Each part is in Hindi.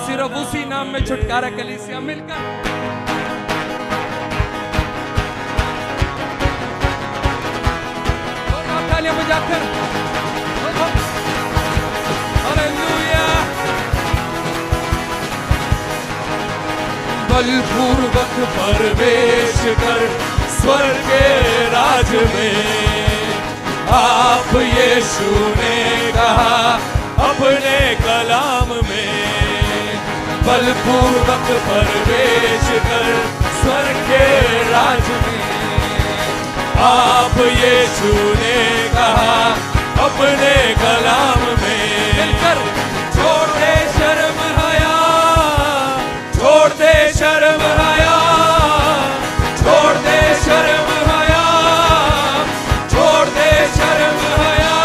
सिर्फ उसी नाम में छुटकारा। कलीसिया मिलकर तालियां बजाकर हालेलुया। बलपूर्वक प्रवेश कर स्वर्ग के राज में, आप यीशु ने कहा अपने कलाम में। बलपूर्वक प्रवेश कर स्वर्ग के राज में, आप यीशु ने कहा अपने कलाम में। मिलकर छोड़ दे शर्म हया, छोड़ दे शर्म हया, छोड़ दे शर्म हया, छोड़ दे शर्म हया।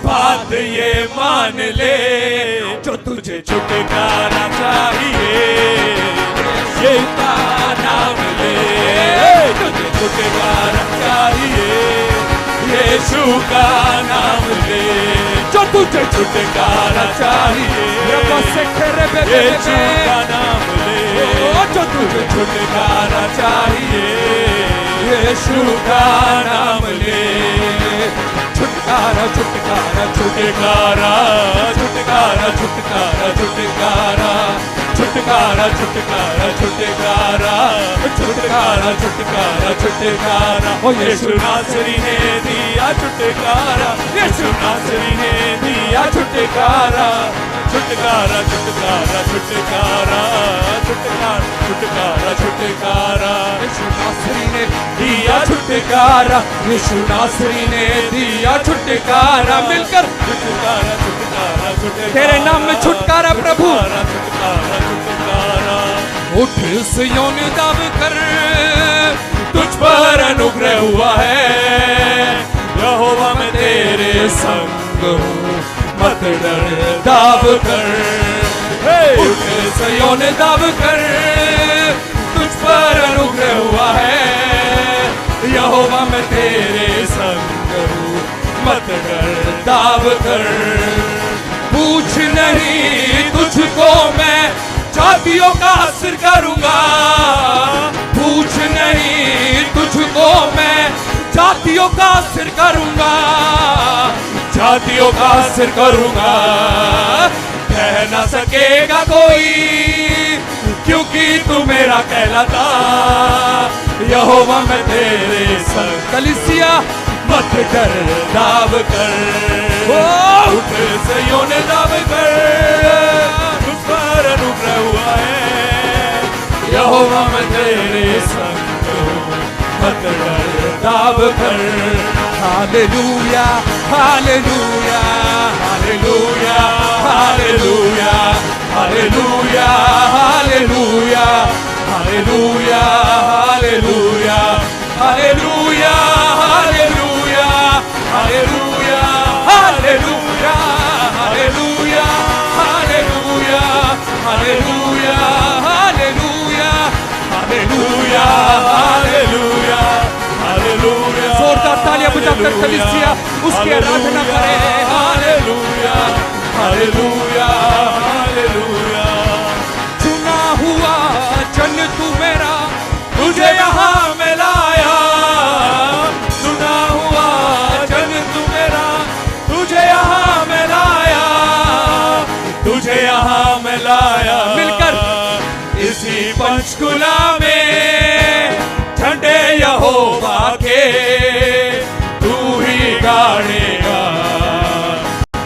बात ये मान ले जो तुझे छुटकारा चाहिए, यीशु का नाम ले। तुझे छुटकारा चाहिए, यीशु का नाम ले। जो तुझे छुटकारा चाहिए, यीशु का नाम ले। जो तुझे छुटकारा चाहिए, यीशु का नाम ले। छुटकारा छुटकारा छुटकारा छुटकारा छुटकारा छुटकारा छुटकारा छुटकारा छुटकारा छुटकारा छुटकारा छुटकारा। ओ यीशु नासरी ने दिया छुटकारा, यीशु नासरी ने दिया छुटकारा। छुटकारा छुटकारा छुटकारा छुटकारा छुटकारा छुटकारा। यीशु नासरी ने दिया छुटकारा, यीशु नासरी ने दिया छुटकारा। मिलकर छुटकारा छुटकारा छुटकारा। तेरे नाम में छुटकारा प्रभु। छुटकारा छुटकारा। उठ सियोन दाब कर, तुझ पर अनुग्रह हुआ है। यहोवा मैं तेरे संग हूँ, मत डर दाब कर। उठ सियोन दाब कर, तुझ पर अनुग्रह हुआ है। यहोवा मैं तेरे संग हूँ, मत डर दाब कर। पूछ नहीं तुझको मैं जातियों का असर करूंगा, पूछ नहीं तुझको मैं जातियों का असर करूंगा, जातियों का असर करूंगा। कह ना सकेगा कोई क्योंकि तू मेरा कहलाता। यहोवा मैं तेरे संग। कलीसिया मत डर दाब कर। उठ सियोन दाब कर, तुझ पर अनुग्रह हुआ है। यहोवा मैं तेरे संग हूँ, मत डर दाब कर। Hallelujah hallelujah hallelujah hallelujah hallelujah hallelujah hallelujah hallelujah hallelujah hallelujah hallelujah hallelujah hallelujah hallelujah hallelujah hallelujah hallelujah hallelujah hallelujah. जोरदार तालियां बजाकर कलीसिया उसकी आराधना करे। Hallelujah hallelujah hallelujah. चुना हुआ जन तू मेरा, तुझे यहाँ मैं लाया। चुना हुआ जन तू मेरा, तुझे यहाँ मैं लाया, तुझे यहाँ मैं लाया। मिलकर इसी पंचकुला में झंडे यहोवा के तू ही गाड़ेगा।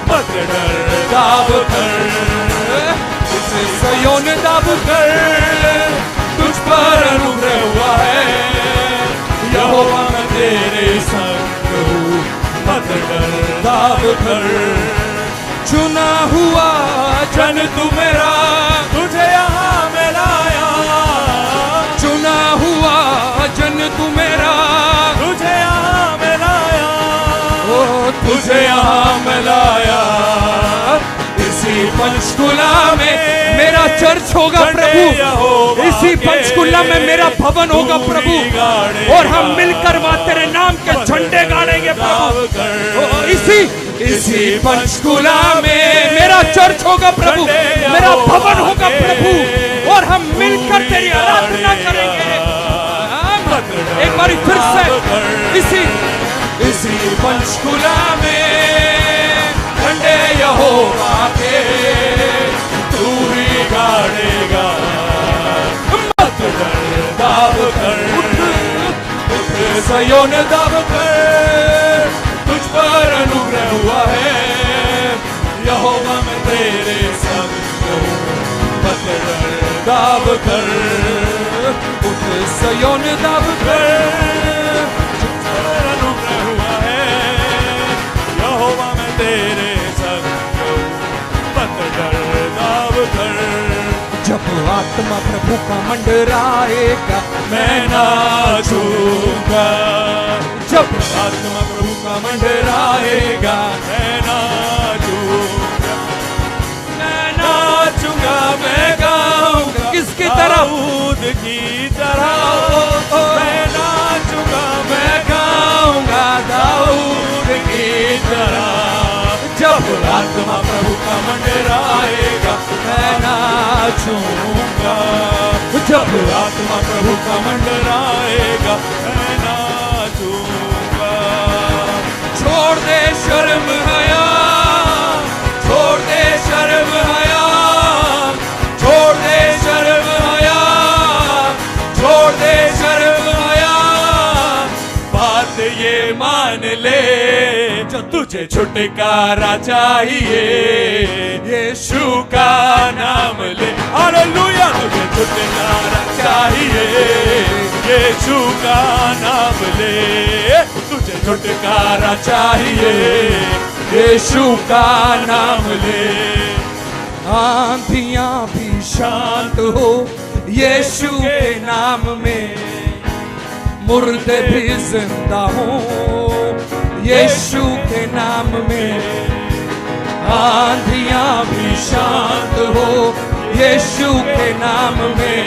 मत डर दाब कर, इसे सियोन दाब कर, तुझ पर अनुग्रह हुआ है। यहोवा मैं तेरे संग हूँ, मत डर दाब कर। चुना हुआ जन तू मेरा, तुझे यहाँ मैं लाया। चुना हुआ जन तू मेरा, तुझे यहाँ मैं लाया। ओ तुझे यहाँ मैं लाया। इसी पंचकुला में मेरा चर्च होगा प्रभु, इसी पंचकुला में मेरा भवन होगा प्रभु, और हम मिलकर वहाँ तेरे नाम के झंडे गाड़ेंगे प्रभु। इसी पंचकुला में मेरा चर्च होगा प्रभु, तेरा भवन होगा प्रभु, और हम मिलकर तेरी आराधना करेंगे। एक बार फिर से इसी पंचकुला में ठंडे यहोवा के तू ही गाड़ेगा, मत डर, दाब कर, उठ सिय्योन दाब कर, तुझ पर अनुग्रह हुआ है, यहोवा मैं तेरे संग हूँ, मत डर, दाब कर, उठ सिय्योन दाब कर, तुझ पर अनुग्रह हुआ है, यहोवा मैं तेरे संग हूँ, मत डर, दाब कर। जब आत्मा प्रभु का मंडराएगा मैं नाचूंगा, जब आत्मा प्रभु का मंडराएगा मैं नाचूंगा, मैं नाचूंगा, मैं गाऊंगा किसकी तरह? दाऊद की तरह, मैं नाचूंगा, मैं गाऊंगा दाऊद की तरह। जब आत्मा प्रभु का मंडराएगा मैं नाचूंगा, जब आत्मा प्रभु का मंडराएगा मैं नाचूंगा। छोड़ दे शर्म हया, छोड़ दे शर्म हया, छोड़ दे शर्म हया, छोड़ दे शर्म हया, बात ये मान ले जो तुझे छुटकारा चाहिए, यीशु का नाम ले। हालेलुया, तुझे छुटकारा चाहिए, यीशु का नाम ले, तुझे छुटकारा चाहिए, यीशु का नाम ले। आंधियां भी शांत हो यीशु के नाम में, मुर्दे भी जिंदा हो यीशु के नाम में, आंधियां भी शांत हो यीशु के नाम में,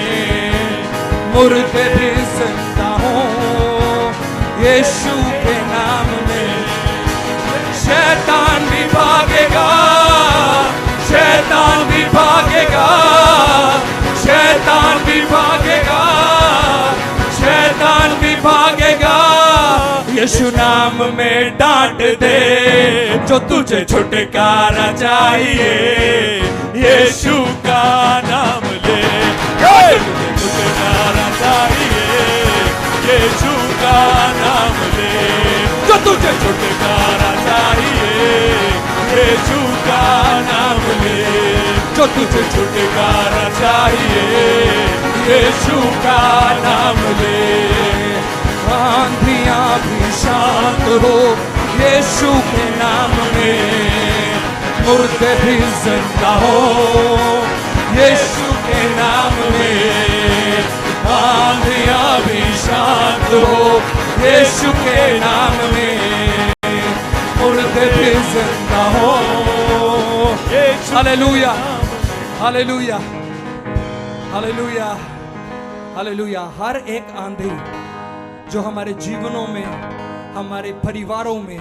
मुर्दे भी जिंदा हो यीशु के नाम में। शैतान भी भागेगा, शैतान भी भागेगा, शैतान भी भागेगा, शैतान भी भागेगा। यीशु नाम में डांट दे जो तुझे छुटकारा चाहिए, यीशु का नाम ले। तुझे छुटकारा चाहिए, यीशु का नाम ले, जो तुझे छुटकारा चाहिए, यीशु का नाम ले, जो तुझे छुटकारा चाहिए, यीशु का नाम ले। आंधियां भी शांत हो यीशु के नाम में, मुर्दे भी जिंदा हो यीशु के नाम में, आंधियां भी शांत हो यीशु के नाम में, मुर्दे भी जिंदा हो। Hallelujah, hallelujah, hallelujah, hallelujah. हर एक आंधी जो हमारे जीवनों में, हमारे परिवारों में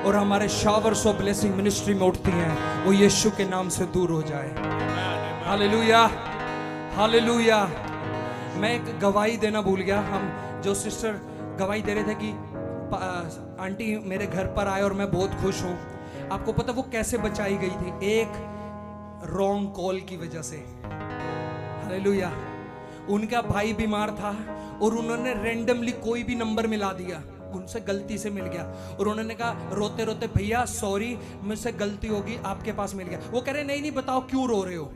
और हमारे शावर्स ऑफ ब्लेसिंग मिनिस्ट्री में उठती हैं, वो यीशु के नाम से दूर हो जाए। Hallelujah, hallelujah. मैं एक गवाही देना भूल गया। हम जो सिस्टर गवाही दे रहे थे कि आंटी मेरे घर पर आए और मैं बहुत खुश हूँ। आपको पता वो कैसे बचाई गई थी? एक रॉन्ग कॉल की वजह से। हालेलुया। उनका भाई बीमार था और उन्होंने रैंडमली कोई भी नंबर मिला दिया, उनसे गलती से मिल गया और उन्होंने कहा रोते रोते, भैया सॉरी मुझसे गलती होगी, आपके पास मिल गया। वो कह रहे नहीं नहीं बताओ क्यों रो रहे हो,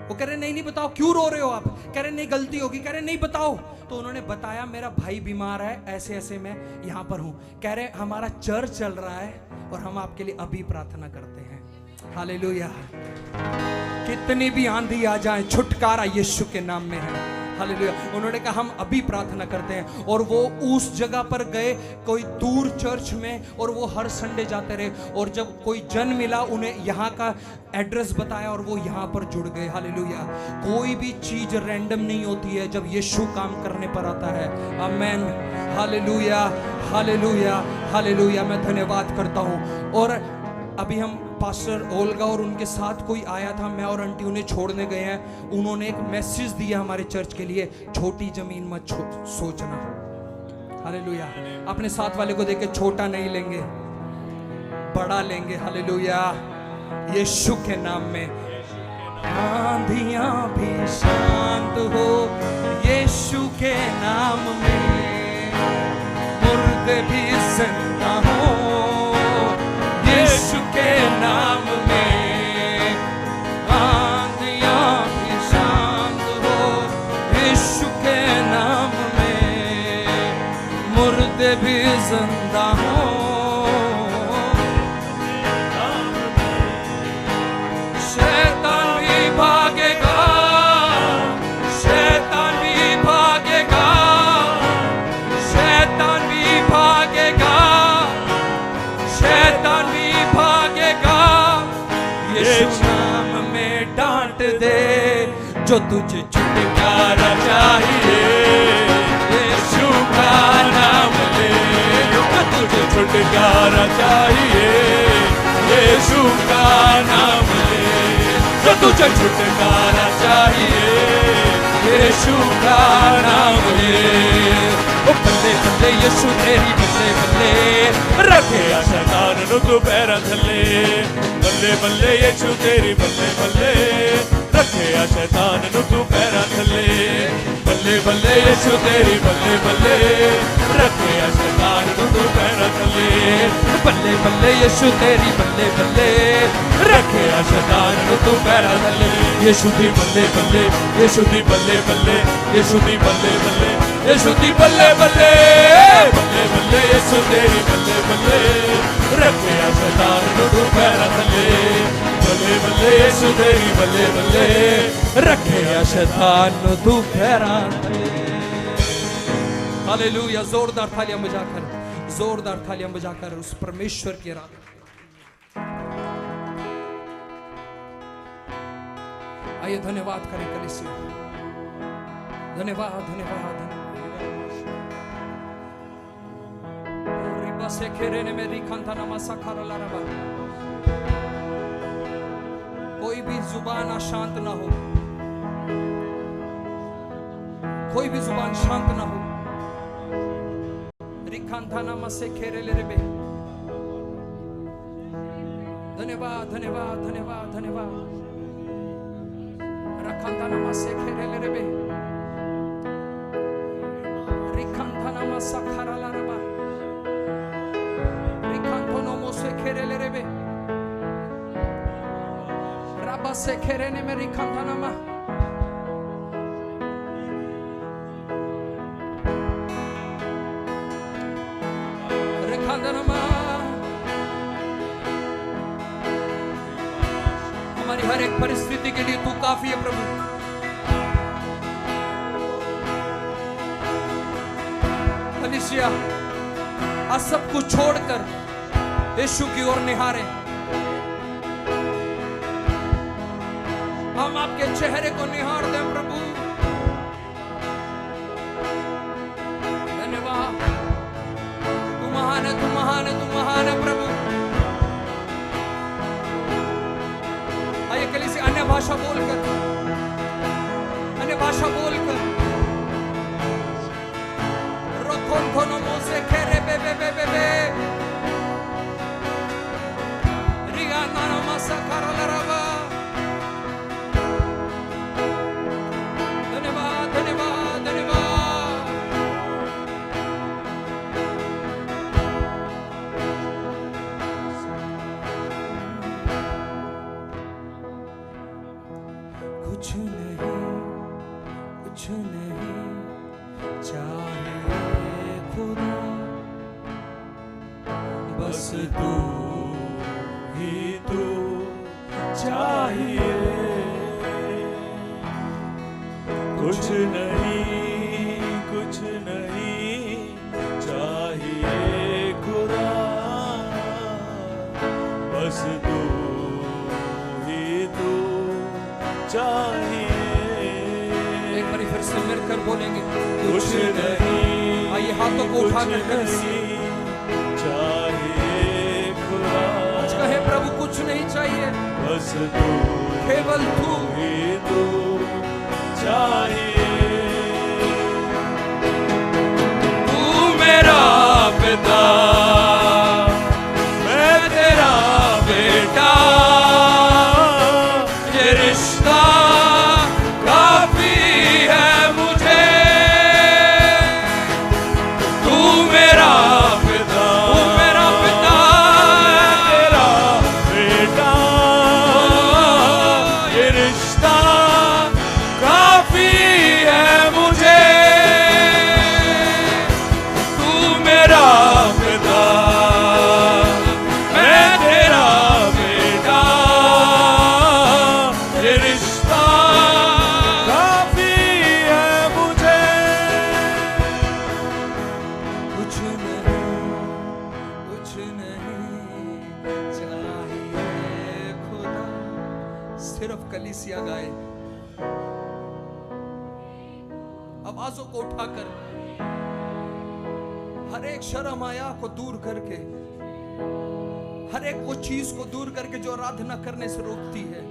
वो कह रहे नहीं नहीं बताओ क्यों रो रहे हो आप, कह रहे नहीं गलती होगी, कह रहे नहीं बताओ। तो उन्होंने बताया मेरा भाई बीमार है, ऐसे ऐसे मैं यहाँ पर हूँ। कह रहे हमारा चर्च चल रहा है और हम आपके लिए अभी प्रार्थना करते हैं। हालेलुया। कितनी भी आंधी आ जाए, छुटकारा यीशु के नाम में है। हालेलुया। उन्होंने कहा हम अभी प्रार्थना करते हैं और वो उस जगह पर गए कोई दूर चर्च में और वो हर संडे जाते रहे और जब कोई जन मिला उन्हें यहाँ का एड्रेस बताया और वो यहाँ पर जुड़ गए। हालेलुया। कोई भी चीज रैंडम नहीं होती है जब यीशु काम करने पर आता है। आमेन। Hallelujah, hallelujah, hallelujah. मैं धन्यवाद करता हूँ। और अभी हम पास्टर ओल्गा और उनके साथ कोई आया था, मैं और आंटी उन्हें छोड़ने गए हैं। उन्होंने एक मैसेज दिया हमारे चर्च के लिए, छोटी जमीन मत सोचना। हालेलुया। अपने साथ वाले को देख के छोटा नहीं लेंगे, बड़ा लेंगे। हालेलुया, यीशु के नाम में। आंधियां भी शांत हो यीशु के नाम में, मुर्दे भी जिंदा हो यीशु के नाम में। आंधियां भी शांत हो यीशु के नाम में, मुर्दे भी जिंदा हो। शैतान भी भागेगा, शैतान भी भागेगा, शैतान भी भागेगा, शैतान भी भागेगा। यीशु नाम में डांट दे जो तुझे छुटकारा चाहिए। यीशु का नाम ले जो तुझे छुटकारा चाहिए। यीशु का नाम ले जो तुझे छुटकारा चाहिए। यीशु का नाम ले। ओ बल्ले बल्ले यीशु तेरी बल्ले बल्ले रखे शैतान नु तू पैरां थल्ले। बल्ले बल्ले यीशु तेरी बल्ले बल्ले रखे शैतान नु तू पैरां थल्ले। बल्ले बल्ले यीशु तेरी बल्ले बल्ले रखे शैतान नु तू पैरां थल्ले। बल्ले बल्ले यीशु तेरी बल्ले बल्ले रखे शैतान नु तू पैरां थल्ले। यीशु दी बल्ले बल्ले, यीशु दी बल्ले बल्ले, यीशु दी बल्ले बल्ले, यीशु दी बल्ले बल्ले, बल्ले बल्ले यीशु तेरी बल्ले बल्ले रखे शैतान नु तू पैरां थल्ले। बल्ले बल्ले यीशु तेरी बल्ले बल्ले रखे शैतान नु तू पैरां थल्ले। हालेलुया। जोरदार तालियां बजाकर, जोरदार तालियां बजाकर उस परमेश्वर की आराधना। आइए धन्यवाद करें कलीसिया। धन्यवाद धन्यवाद रिबा से खेरे ने मेरी खंता नमसा खारा लारबा। कोई भी जुबान अशांत ना हो, कोई भी जुबान शांत ना हो। रिखंता नमसे खेरे ले रेबे। धन्यवाद धन्यवाद धन्यवाद धन्यवाद। रखंता नमसे खेरे ले रेबे। रिखंता नमसा खारा लारबा। रिखंतो नमसे खेरे ले रेबे। रबा से खेरे ने मेरी खंता नमा। हमारी हर एक परिस्थिति के लिए तू काफी है प्रभु। कलीसिया आज सब कुछ छोड़कर यीशु की ओर निहारे। हम आपके चेहरे को निहार दें प्रभु। धन्यवाद। तू महान है, तू महान है, तू महान है प्रभु। आइए कलीसिया अन्य भाषा बोलकर, अन्य भाषा बोलकर रोथोन थोनो मोसे खेरे बे बे बे बे बे रिया नाना मासा खारा लराबा। धन्यवाद धन्यवाद धन्यवाद। कुछ नहीं चाहिए खुदा, बस तू ही तू चाहिए। कुछ नहीं चाहिए खुदा, बस तू ही तू चाहिए। एक बार फिर से मिलकर बोलेंगे कुछ नहीं, आइए हाथों को उठाकर चाहिए खुदा। आज कहे प्रभु कुछ नहीं चाहिए, बस तू केवल तू ही तू चाहिए। तू मेरा पिता, मैं तेरा बेटा, ये रिश्ता काफी है मुझे। तू मेरा पिता, तू मेरा पिता, तेरा बेटा, ये रिश्ता काफी है मुझे। तू मेरा पिता, मैं तेरा बेटा, ये रिश्ता काफी है मुझे। कुछ नहीं चाहिए खुदा। सिर्फ कलीसिया गाए, आवाजों को उठाकर, हर एक शर्म आया को दूर करके, हर एक वो चीज को दूर करके जो आराधना करने से रोकती है।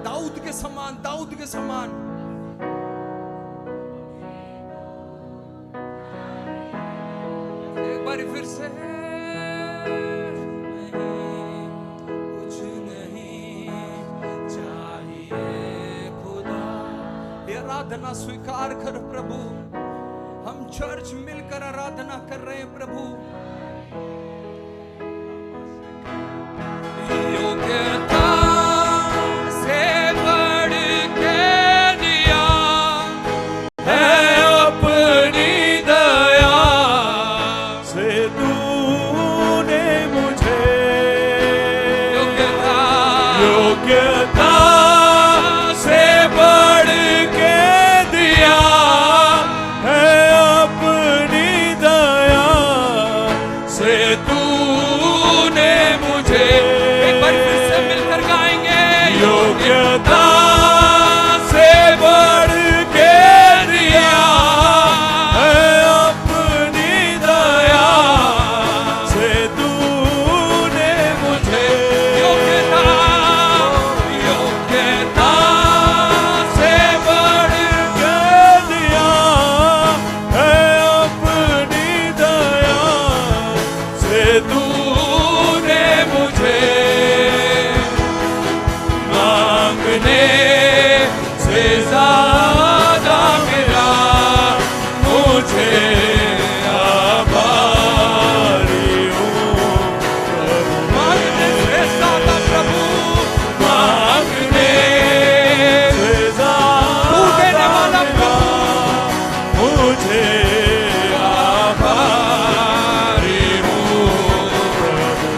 दाऊद के समान, दाऊद के समान एक बार फिर से, कुछ नहीं चाहिए खुदा। ये आराधना स्वीकार कर प्रभु। हम चर्च मिलकर आराधना कर रहे हैं प्रभु। योग्यता से बढ़ के दिया है अपनी दया से तूने मुझे। योग्यता से बढ़ के दिया है अपनी दया से तूने मुझे। एक बार फिर से मिलकर गाएंगे। योग्यता से बढ़ के दिया है अपनी दया से तूने मुझे। योग्यता, योग्यता से बढ़ के दिया है अपनी दया से तूने मुझे। मांगने से ज्यादा मिला मुझे, आभारी हूँ प्रभु। मांगने से ज्यादा प्रभु, मांगने से ज्यादा तू देने वाला प्रभु मुझे, आभारी हूँ प्रभु।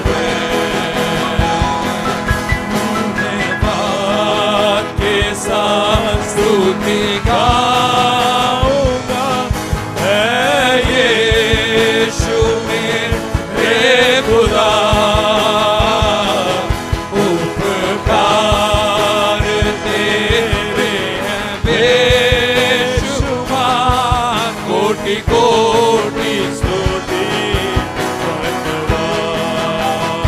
धन्यवाद के साथ स्तुति गाऊंगा, है यीशु मेरे खुदा। उपकार तेरे हैं बेशुमार, कोटि कोटि स्तुति धन्यवाद।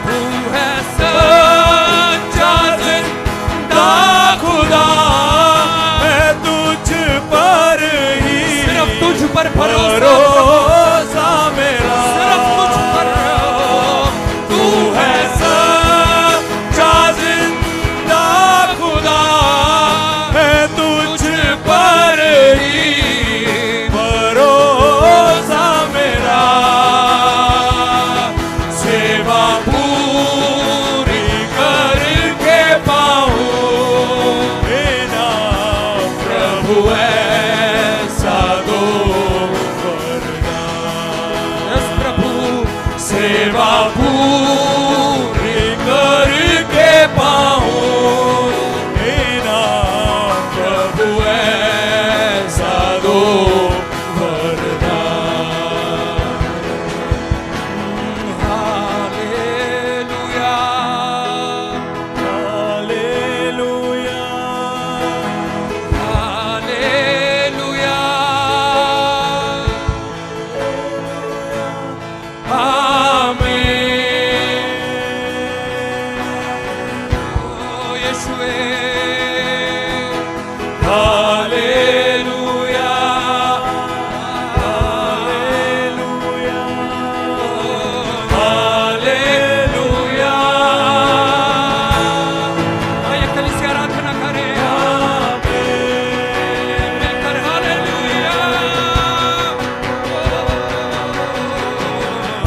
तू है सच्चा जिंदा खुदा, मैं तुझ पर ही, सिर्फ तुझ पर भरोसा मेरा, सिर्फ तुझ पर। तू है सच्चा जिंदा खुदा, मैं तुझ पर ही भरोसा मेरा। सेवा पूरी करके पाऊं बिना प्रभु ऐसा दो वर यीशुए हालेलुया हालेलुया आइए कलीसिया आराधना करें मिलकर हालेलुया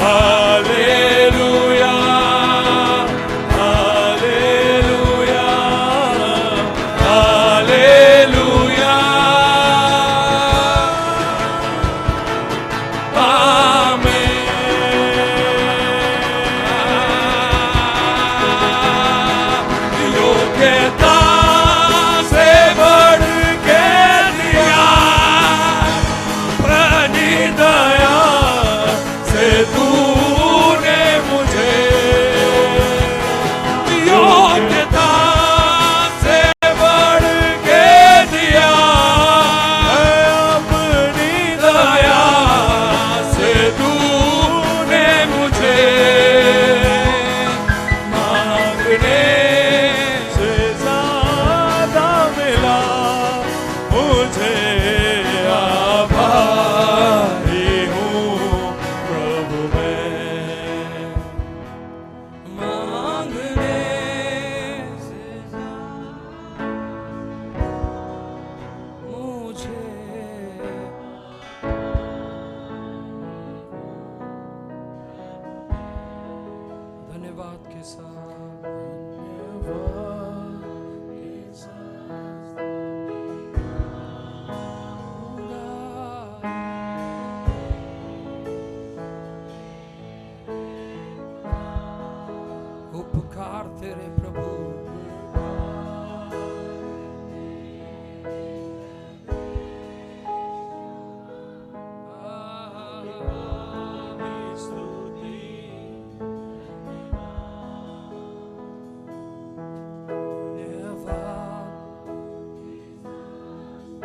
हालेलुया हालेलुया हालेलुया आमीन योग्यता से बढ़ के दिया अपनी दया से तूने मुझे योग्यता से बढ़ के दिया अपनी दया से तूने मुझे मांगने से ज्यादा मिला मुझे आभारी हूँ प्रभु मैं मांगने से मुझे धन्यवाद के साथ उपकार तेरे प्रभु उपकार तेरे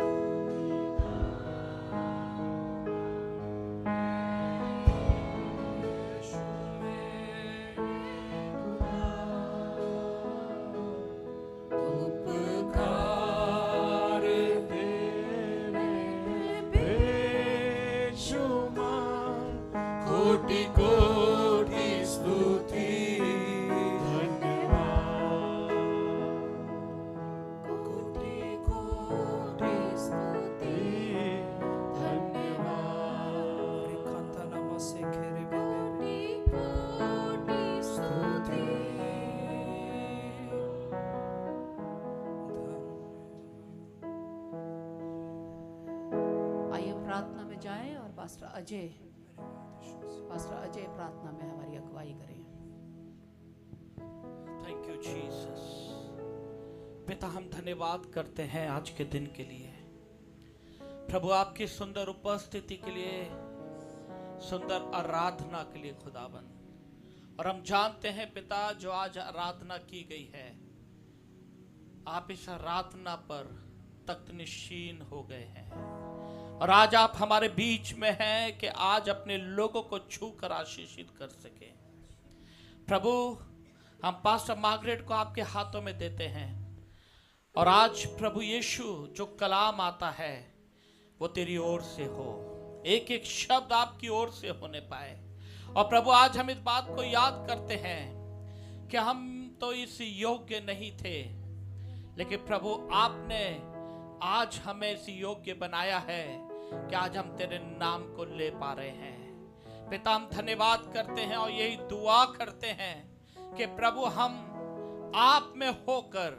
बेशुमार कोटि कोटि स्तुति धन्यवाद कोटि कोटि स्तुति धन्यवाद रिखंता नमसे खेरे कोटि कोटि स्तुति आइए प्रार्थना में जाएं और पास्टर अजय प्रार्थना में हमारी अगुवाई करें। Thank you Jesus. पिता हम धन्यवाद करते हैं आज के दिन के लिए, प्रभु आपकी सुंदर उपस्थिति के लिए, सुंदर आराधना के लिए खुदावन। और हम जानते हैं पिता जो आज आराधना की गई है, आप इस आराधना पर तख्तनशीन हो गए हैं और आज आप हमारे बीच में हैं कि आज अपने लोगों को छू कर आशीषित कर सके। प्रभु हम पास्टर मार्गरेट को आपके हाथों में देते हैं और आज प्रभु यीशु जो कलाम आता है वो तेरी ओर से हो, एक एक शब्द आपकी ओर से होने पाए। और प्रभु आज हम इस बात को याद करते हैं कि हम तो इस योग्य नहीं थे, लेकिन प्रभु आपने आज हमें इस योग्य बनाया है कि आज हम तेरे नाम को ले पा रहे हैं। पिता हम धन्यवाद करते हैं और यही दुआ करते हैं कि प्रभु हम आप में होकर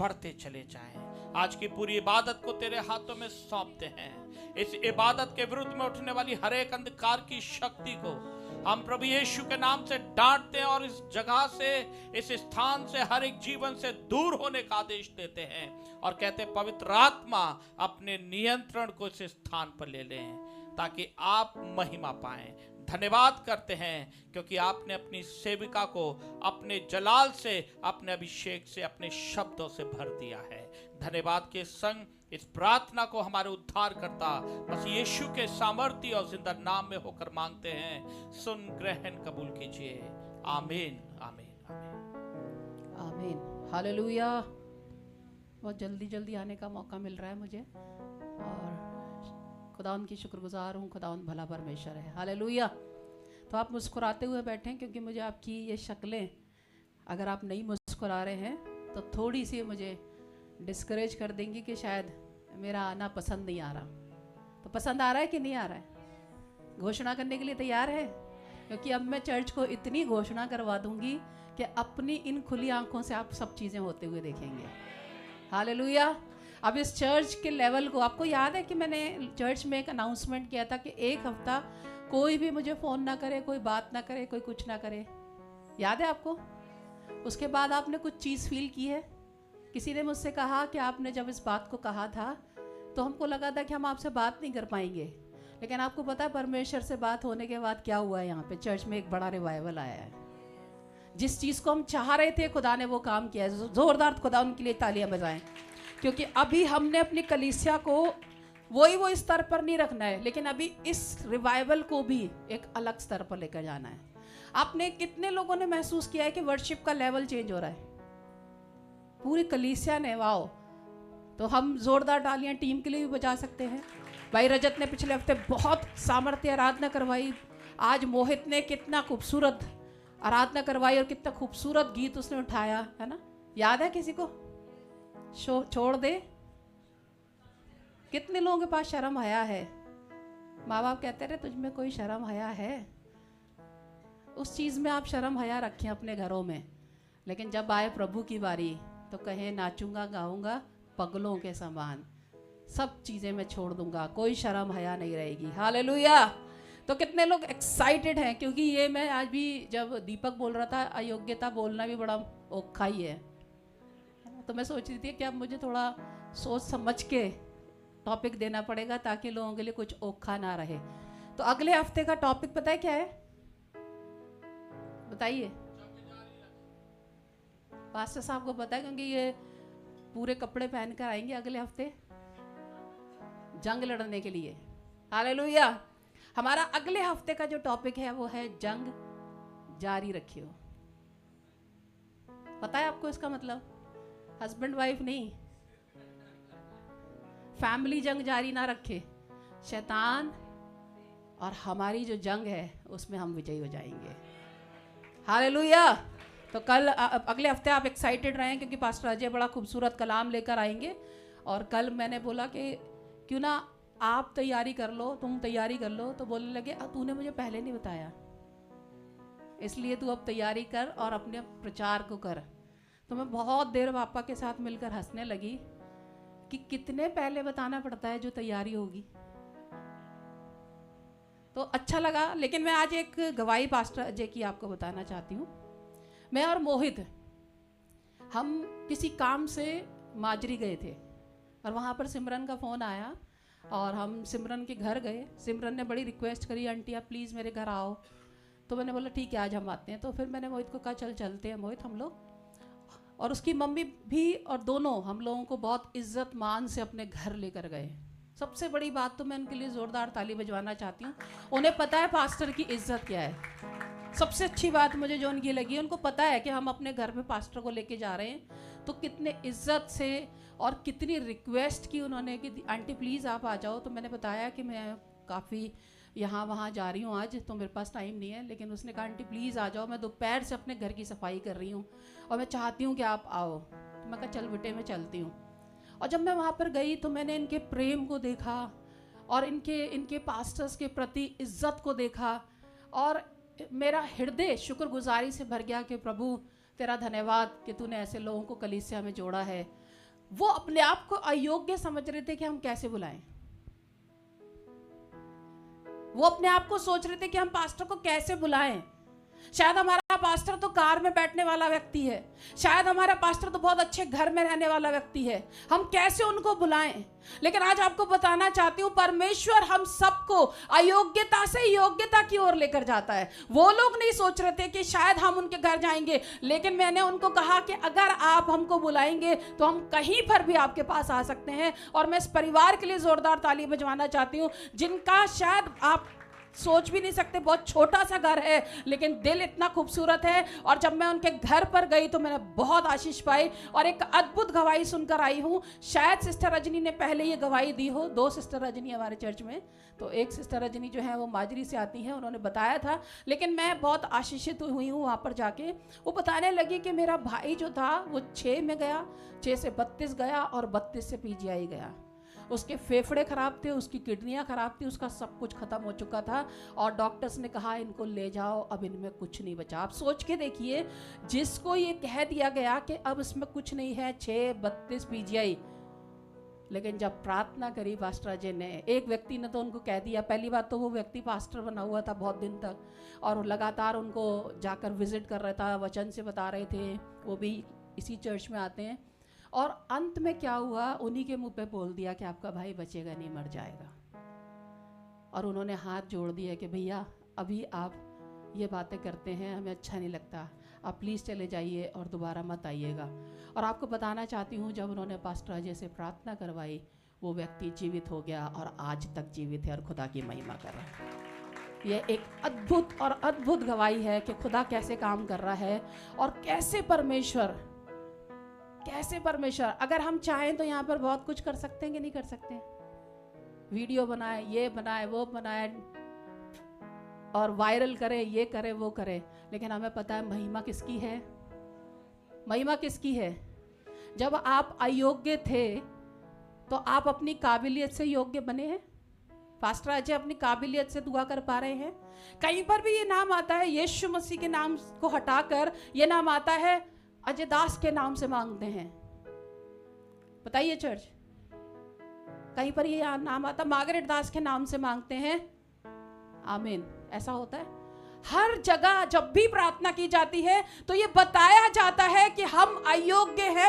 बढ़ते चले जाएं। आज की पूरी इबादत को तेरे हाथों में सौंपते हैं। इस इबादत के विरुद्ध में उठने वाली हर एक अंधकार की शक्ति को हम प्रभु यीशु के नाम से डांटते हैं और इस जगह से, इस स्थान से, हर एक जीवन से दूर होने का आदेश देते हैं और कहते हैं पवित्र आत्मा अपने नियंत्रण को इस स्थान पर ले लें ताकि आप महिमा पाएं। धन्यवाद करते हैं क्योंकि आपने अपनी सेविका को अपने जलाल से, अपने अभिषेक से, अपने शब्दों से भर दिया है। धन्यवाद के संग इस प्रार्थना को हमारे उद्धार करता बस यीशु के सामर्थ्य और जिंदा नाम में होकर मांगते हैं। सुन, ग्रहण, कबूल कीजिए। आमीन आमीन आमीन आमीन। हालेलुया। बहुत जल्दी जल्दी आने का मौका मिल रहा है मुझे, और खुदावंद की शुक्रगुजार हूँ। खुदावंद भला परमेश्वर है, हालेलुया। तो आप मुस्कुराते हुए बैठें, क्योंकि मुझे आपकी ये शक्लें, अगर आप नहीं मुस्कुरा रहे हैं तो थोड़ी सी मुझे डिस्करेज कर देंगी कि शायद मेरा आना पसंद नहीं आ रहा। तो पसंद आ रहा है कि नहीं आ रहा है? घोषणा करने के लिए तैयार है? क्योंकि अब मैं चर्च को इतनी घोषणा करवा दूंगी कि अपनी इन खुली आंखों से आप सब चीज़ें होते हुए देखेंगे, हालेलुया। अब इस चर्च के लेवल को, आपको याद है कि मैंने चर्च में एक अनाउंसमेंट किया था कि एक हफ्ता कोई भी मुझे फ़ोन ना करे, कोई बात ना करे, कोई कुछ ना करे, याद है आपको? उसके बाद आपने कुछ चीज़ फील की है। किसी ने मुझसे कहा कि आपने जब इस बात को कहा था तो हमको लगा था कि हम आपसे बात नहीं कर पाएंगे, लेकिन आपको पता है परमेश्वर से बात होने के बाद क्या हुआ है? यहाँ पे चर्च में एक बड़ा रिवाइवल आया है। जिस चीज़ को हम चाह रहे थे खुदा ने वो काम किया है। जोरदार खुदा उनके लिए तालियां बजाएं, क्योंकि अभी हमने अपनी कलीसिया को वो स्तर पर नहीं रखना है, लेकिन अभी इस रिवाइवल को भी एक अलग स्तर पर लेकर जाना है। आपने कितने लोगों ने महसूस किया है कि वर्शिप का लेवल चेंज हो रहा है? पूरी कलीसिया ने, वाओ। तो हम जोरदार तालियां टीम के लिए भी बजा सकते हैं। भाई रजत ने पिछले हफ्ते बहुत सामर्थ्य आराधना करवाई। आज मोहित ने कितना खूबसूरत आराधना करवाई और कितना खूबसूरत गीत उसने उठाया, है ना? याद है किसी को? छोड़ दे। कितने लोगों के पास शर्म हया है? माँ बाप कहते रहे तुझ में कोई शर्म हया है? उस चीज़ में आप शर्म हया रखें अपने घरों में, लेकिन जब आए प्रभु की बारी तो कहे नाचूंगा गाऊंगा पगलों के समान, सब चीज़ें मैं छोड़ दूंगा, कोई शर्म हया नहीं रहेगी, हालेलुया। तो कितने लोग एक्साइटेड हैं? क्योंकि ये मैं आज भी जब दीपक बोल रहा था अयोग्यता बोलना भी बड़ा औखा ही है, तो मैं सोच रही थी कि अब मुझे थोड़ा सोच समझ के टॉपिक देना पड़ेगा ताकि लोगों के लिए कुछ औखा ना रहे। तो अगले हफ्ते का टॉपिक पता है क्या है? बताइए। पास्टर साहब को पता है, क्योंकि ये पूरे कपड़े पहन कर आएंगे अगले हफ्ते जंग लड़ने के लिए, हालेलुया। हमारा अगले हफ्ते का जो टॉपिक है वो है जंग जारी रखियो। पता है आपको इसका मतलब? हस्बैंड वाइफ नहीं, फैमिली जंग जारी ना रखे। शैतान और हमारी जो जंग है उसमें हम विजयी हो जाएंगे, हालेलुया। तो कल अगले हफ्ते आप एक्साइटेड रहें, क्योंकि पास्टर अजय बड़ा खूबसूरत कलाम लेकर आएंगे। और कल मैंने बोला कि क्यों ना आप तैयारी कर लो, तुम तैयारी कर लो, तो बोलने लगे तूने मुझे पहले नहीं बताया, इसलिए तू अब तैयारी कर और अपने प्रचार को कर। तो मैं बहुत देर पापा के साथ मिलकर हंसने लगी कि कितने पहले बताना पड़ता है जो तैयारी होगी। तो अच्छा लगा। लेकिन मैं आज एक गवाही पास्टर अजय की आपको बताना चाहती हूँ। मैं और मोहित हम किसी काम से माजरी गए थे और वहाँ पर सिमरन का फ़ोन आया और हम सिमरन के घर गए। सिमरन ने बड़ी रिक्वेस्ट करी, आंटी आप प्लीज़ मेरे घर आओ। तो मैंने बोला ठीक है आज हम आते हैं। तो फिर मैंने मोहित को कहा चल चलते हैं मोहित हम लोग। और उसकी मम्मी भी और दोनों हम लोगों को बहुत इज्जत मान से अपने घर लेकर गए। सबसे बड़ी बात तो मैं उनके लिए ज़ोरदार ताली बजवाना चाहती हूँ। उन्हें पता है पास्टर की इज्जत क्या है। सबसे अच्छी बात मुझे जो उनकी लगी, उनको पता है कि हम अपने घर में पास्टर को लेके जा रहे हैं, तो कितने इज्जत से और कितनी रिक्वेस्ट की उन्होंने कि आंटी प्लीज़ आप आ जाओ। तो मैंने बताया कि मैं काफ़ी यहाँ वहाँ जा रही हूँ आज, तो मेरे पास टाइम नहीं है। लेकिन उसने कहा आंटी प्लीज़ आ जाओ, मैं दोपहर से अपने घर की सफाई कर रही हूँ और मैं चाहती हूँ कि आप आओ। तो मैं कहा चल बेटे मैं चलती हूँ। और जब मैं वहाँ पर गई तो मैंने इनके प्रेम को देखा और इनके पास्टर्स के प्रति इज्जत को देखा और मेरा हृदय शुक्रगुजारी से भर गया कि प्रभु तेरा धन्यवाद कि तूने ऐसे लोगों को कलीसिया में जोड़ा है। वो अपने आप को अयोग्य समझ रहे थे कि हम कैसे बुलाएं। वो अपने आप को सोच रहे थे कि हम पास्टर को कैसे बुलाएं। शायद हमारा पास्टर तो कार में बैठने वाला व्यक्ति है, शायद हमारा पास्टर तो बहुत अच्छे घर में रहने वाला व्यक्ति है, हम कैसे उनको बुलाएं। लेकिन आज आपको बताना चाहती हूँ परमेश्वर हम सबको अयोग्यता से योग्यता की ओर लेकर जाता है। वो लोग नहीं सोच रहे थे कि शायद हम उनके घर जाएंगे, लेकिन मैंने उनको कहा कि अगर आप हमको बुलाएंगे तो हम कहीं पर भी आपके पास आ सकते हैं। और मैं इस परिवार के लिए जोरदार ताली बजवाना चाहती हूँ जिनका शायद आप सोच भी नहीं सकते, बहुत छोटा सा घर है लेकिन दिल इतना खूबसूरत है। और जब मैं उनके घर पर गई तो मैंने बहुत आशीष पाई और एक अद्भुत गवाही सुनकर आई हूँ। शायद सिस्टर रजनी ने पहले ये गवाही दी हो, 2 सिस्टर रजनी हमारे चर्च में, तो एक सिस्टर रजनी जो है वो माजरी से आती हैं, उन्होंने बताया था। लेकिन मैं बहुत आशीषित हुई हूँ वहाँ पर जाके। वो बताने लगी कि मेरा भाई जो था वो 6 में गया, 6 से 32 गया और 32 से PGI गया। उसके फेफड़े खराब थे, उसकी किडनियाँ खराब थी, उसका सब कुछ खत्म हो चुका था और डॉक्टर्स ने कहा इनको ले जाओ, अब इनमें कुछ नहीं बचा। आप सोच के देखिए, जिसको ये कह दिया गया कि अब इसमें कुछ नहीं है, 6-32 PGI, लेकिन जब प्रार्थना करी पास्टर अजय ने, एक व्यक्ति ने तो उनको कह दिया। पहली बात तो वो व्यक्ति पास्टर बना हुआ था बहुत दिन तक और लगातार उनको जाकर विजिट कर रहा था, वचन से बता रहे थे, वो भी इसी चर्च में आते हैं। और अंत में क्या हुआ, उन्हीं के मुंह पे बोल दिया कि आपका भाई बचेगा नहीं, मर जाएगा। और उन्होंने हाथ जोड़ दिया कि भैया अभी आप ये बातें करते हैं, हमें अच्छा नहीं लगता, आप प्लीज़ चले जाइए और दोबारा मत आइएगा। और आपको बताना चाहती हूँ, जब उन्होंने पास्टर अजय से प्रार्थना करवाई, वो व्यक्ति जीवित हो गया और आज तक जीवित है और खुदा की महिमा कर रहा है। ये एक अद्भुत और अद्भुत गवाही है कि खुदा कैसे काम कर रहा है और कैसे परमेश्वर अगर हम चाहें तो यहाँ पर बहुत कुछ कर सकते हैं कि नहीं कर सकते। वीडियो बनाए, ये बनाए, वो बनाए और वायरल करे, ये करे, वो करे, लेकिन हमें पता है महिमा किसकी है। महिमा किसकी है? जब आप अयोग्य थे तो आप अपनी काबिलियत से योग्य बने हैं। पास्टर अजय अपनी काबिलियत से दुआ कर पा रहे हैं। कहीं पर भी ये नाम आता है, यीशु मसीह के नाम को हटाकर ये नाम आता है अजय दास के नाम से मांगते हैं। बताइए चर्च, कहीं पर ये नाम आता, मार्गरेट दास के नाम से मांगते हैं। आमीन। ऐसा होता है हर जगह। जब भी प्रार्थना की जाती है तो ये बताया जाता है कि हम अयोग्य हैं,